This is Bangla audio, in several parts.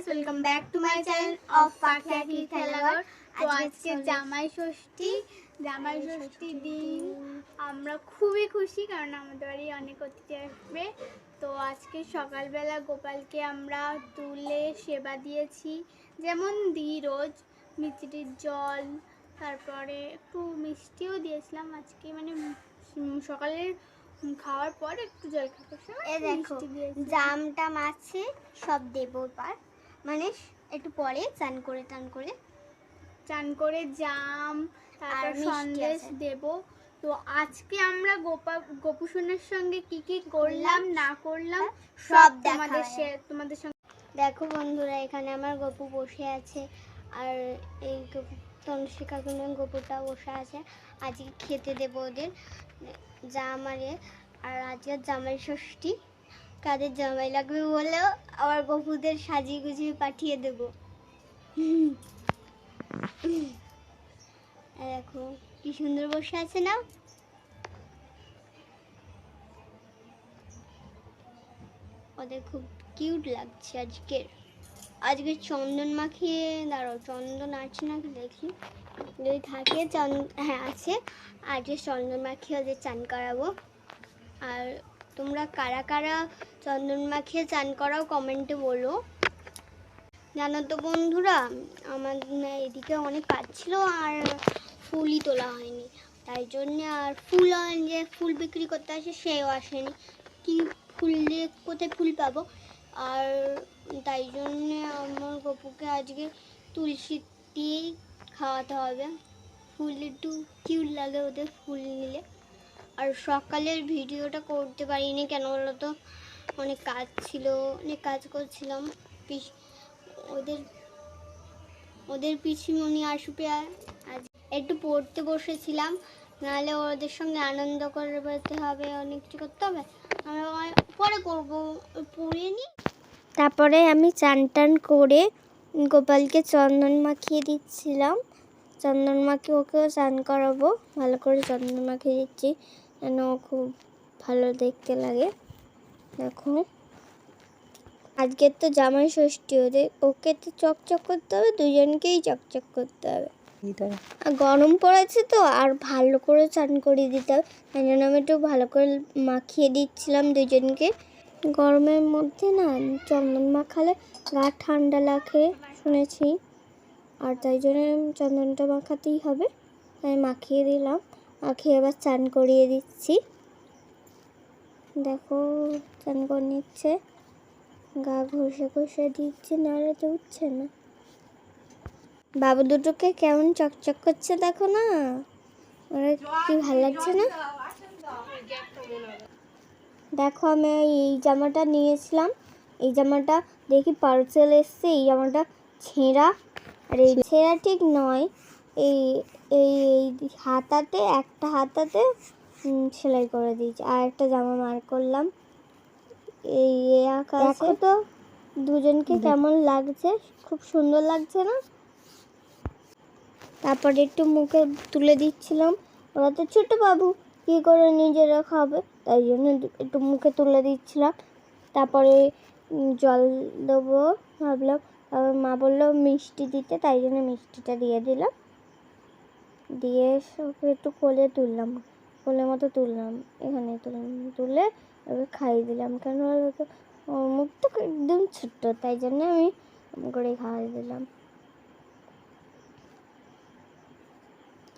Welcome back to my channel of পাখি খেলাঘর। তো আজকে জামাই ষষ্ঠী দিন আমরা খুবই খুশি, কারণ আমাদের বাড়ি অনেক অতিথি আসবে। তো আজকে সকালবেলা গোপালকে আমরা তুলে সেবা দিয়েছি, যেমন দিই রোজ, মিষ্টির জল, তারপরে একটু মিষ্টিও দিয়েছিলাম আজকে, মানে সকালের খাওয়ার পর একটু জল খাবার সময় মিষ্টি দিয়েছি। জামটা মাছে সব দেবো এবার, মানে একটু পরে চান করে জাম তারপর সন্দেশ দেব। তো আজকে আমরা গোপুসোনার সঙ্গে কি কি করলাম না করলাম সব তোমাদের সঙ্গে। দেখো বন্ধুরা, এখানে আমার গপু বসে আছে, আর এই তনুশ্রী কাকুনের গপুটা বসে আছে। আজকে খেতে দেবো ওদের জামারে, আর আজকে জামাই ষষ্ঠী, কাদের জামাই লাগবে বলেও আবার গপুদের সাজিয়ে গুজিয়ে পাঠিয়ে দেবো। দেখো কি সুন্দর বসে আছে না, ওদের খুব কিউট লাগছে। আজকে চন্দন মাখিয়ে, দাঁড়াও চন্দন আছে নাকি দেখি, যদি থাকে হ্যাঁ আছে, আজকে চন্দন মাখিয়ে ওদের চান করাবো। আর তোমরা কারা কারা চন্দন মাখিয়ে চান করাও কমেন্টে বলো। জানো তো বন্ধুরা, আমার এদিকে অনেক কাজ ছিল আর ফুলই তোলা হয়নি, তাই জন্য। আর যে ফুল বিক্রি করতে আসে সেও আসেনি, কি ফুল দিয়ে কোথায় ফুল পাবো। আর তাই জন্যে আমার গপুকে আজকে তুলসী দিয়েই খাওয়াতে হবে। ফুল একটু কিউট লাগে ওদের ফুল নিলে। আর সকালের ভিডিওটা করতে পারিনি, কেন বলো তো, অনেক কাজ ছিল, অনেক কাজ করছিলাম। ওদের পিসিমণি আসবে, আজ একটু পড়তে বসেছিলাম, নাহলে ওদের সঙ্গে আনন্দ করতে হবে, অনেক কিছু করতে হবে। আমরা পরে করবো, পড়িয়ে নিই। তারপরে আমি চান টান করে গোপালকে চন্দন মাখিয়ে দিচ্ছিলাম। চন্দন মাখিয়ে ওকেও চান করাবো, ভালো করে চন্দন মাখিয়ে দিচ্ছি যেন খুব ভালো দেখতে লাগে। দেখো আজকের তো জামাই ষষ্ঠী, ওকে তো চকচক করতে হবে, দুজনকেই চকচক করতে হবে। গরম পড়েছে তো, আর ভালো করে চান করিয়ে দিতে হবে, তাই জন্য আমি একটু ভালো করে মাখিয়ে দিচ্ছিলাম দুজনকে। গরমের মধ্যে না চন্দন মাখালে গা ঠান্ডা লাগে শুনেছি, আর তাই জন্য চন্দনটা মাখাতেই হবে। আমি মাখিয়ে দিলাম, মাখিয়ে এবার চান করিয়ে দিচ্ছি। দেখো চান করে নিচ্ছে, গা ঘষে দিচ্ছে, নাহলে তো উঠছে না। বাবু দুটোকে কেমন চকচক করছে দেখো না, ওরা কি ভালো লাগছে না। দেখো আমি এই জামাটা নিয়েছিলাম, এই জামাটা দেখি পার্সেল এসছে, এই জামাটা ছেঁড়া, আর এই ছেঁড়া ঠিক নয়, এই এই হাতাতে একটা হাতাতে সেলাই করে দিয়েছি, আর একটা জামা মার করলাম। এই আঁকা দেখো তো দুজনকে কেমন লাগছে, খুব সুন্দর লাগছে না। তারপরে একটু মুখে তুলে দিচ্ছিলাম, ওরা তো ছোট বাবু, কি করে নিজেরা খাবে, তাই জন্য একটু মুখে তুলে দিচ্ছিলাম। তারপরে জল দেবো ভাবলাম, তারপর মা বললো মিষ্টি দিতে, তাই জন্য মিষ্টিটা দিয়ে দিলাম, দিয়ে ওকে একটু কোলের মতো তুললাম, এখানে তুলে ওকে খাইয়ে দিলাম, কেন ওকে ওর মুখ তো একদম ছোট্ট, তাই জন্য আমি করে খাওয়াই দিলাম।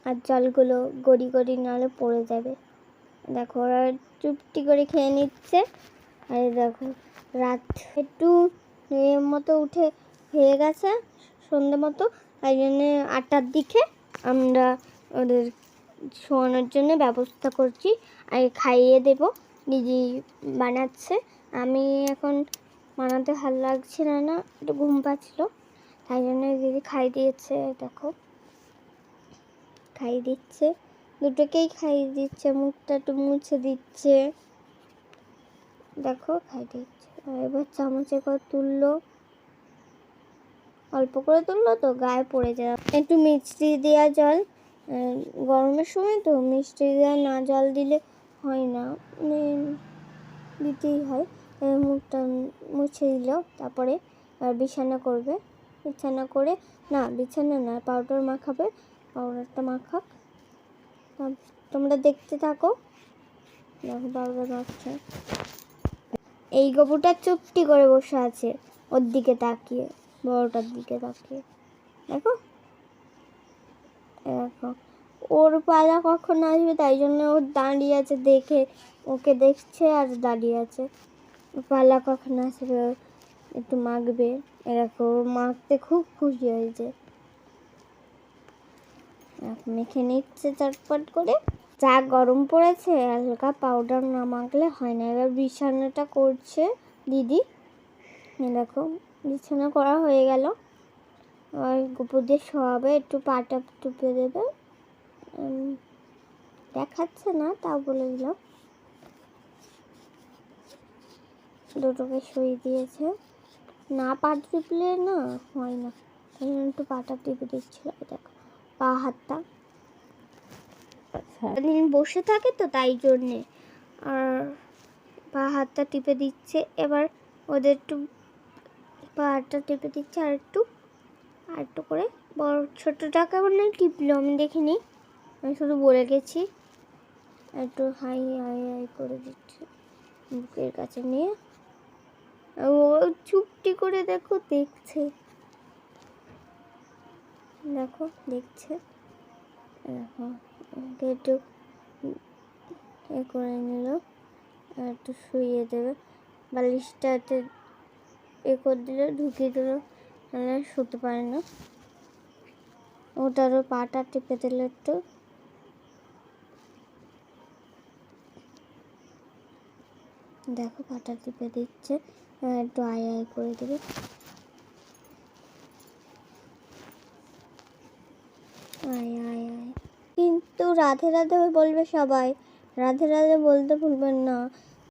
আর জলগুলো গড়ি নাহলে পড়ে যাবে। দেখো ওরা চুপটি করে খেয়ে নিচ্ছে। আর দেখো রাত একটু মতো হয়ে গেছে, সন্ধ্যে মতো, তাই জন্য 8টার দিকে আমরা ওদের শোয়ানোর জন্য ব্যবস্থা করছি। আর খাইয়ে দেবো, নিজেই বানাচ্ছে, আমি এখন বানাতে ভালো লাগছে না, একটু ঘুম পাচ্ছিল, তাই জন্য দিদি খাইয়ে দিয়েছে। দেখো খাইয়ে দিচ্ছে, দুটোকেই খাইয়ে দিচ্ছে, মুখটা একটু মুছে দিচ্ছে। দেখো খাইয়ে দিচ্ছে, এবার চামচে করে তুললো, অল্প করে তুললো তো গায়ে পড়ে যায়। একটু মিষ্টি দেওয়া জল, গরমের সময় তো মিষ্টি দেওয়া না জল দিলে হয় না, দিতেই হয়। মুখটা মুছে দিল, তারপরে আর বিছানা করবে, বিছানা করে না বিছানা না পাউডার মাখাবে, পাউডারটা মাখাক। তোমরা দেখতে থাকো, দেখো পাউডার মাখছে। এই গপুটা চুপটি করে বসে আছে ওর দিকে তাকিয়ে, বড়টার দিকে তাকিয়ে। দেখো দেখো ওর পালা কখন আসবে তাই জন্য ও দাঁড়িয়ে আছে, দেখে ওকে দেখছে আর দাঁড়িয়ে আছে। পালা কখন আসবে একটু মাখবে, এরকম মাখতে খুব খুশি হয়েছে। মেখে নিচ্ছে চটপট করে। যা গরম পড়েছে, হালকা পাউডার না মাখলে হয় না। এবার বিছানাটা করছে দিদি। দেখো বিছানা করা হয়ে গেল। আর গপু দিয়ে শোয়াবে, একটু পাটা টুপে দেবে। দেখাচ্ছে না তাও বলে দিলাম। দুটোকে শুয়ে দিয়েছে, না পা টিপলে না হয় না, তাই জন্য একটু পাটা টিপে দিচ্ছিল। দেখো পা হাতটা সারাদিন বসে থাকে তো তাই জন্যে, আর পা হাতটা টিপে দিচ্ছে। এবার ওদের একটু পা হাতটা টিপে দিচ্ছে আর একটু করে। বড় ছোটোটাকে মানে টিপলো, আমি দেখিনি, আমি শুধু বলে গেছি। একটু হাই হাই হাই করে দিচ্ছে বুকের কাছে নিয়ে। ও চুপটি করে দেখো দেখছে, দেখো দেখছে। দেখো ওকে একটু এ করে নিল, আর একটু শুইয়ে দেবে। বালিশটাতে এ করে দিল, ঢুকিয়ে দিল, নাহলে শুতে পারে না। ওটারও পাটা টিপে দিল একটু। দেখো পাটা টিপে দিচ্ছে, একটু আয় আয় করে দেবে। আয় আয় আয়। কিন্তু রাধে রাধে বলবে সবাই, রাধে রাধে বলতে ভুলবেন না।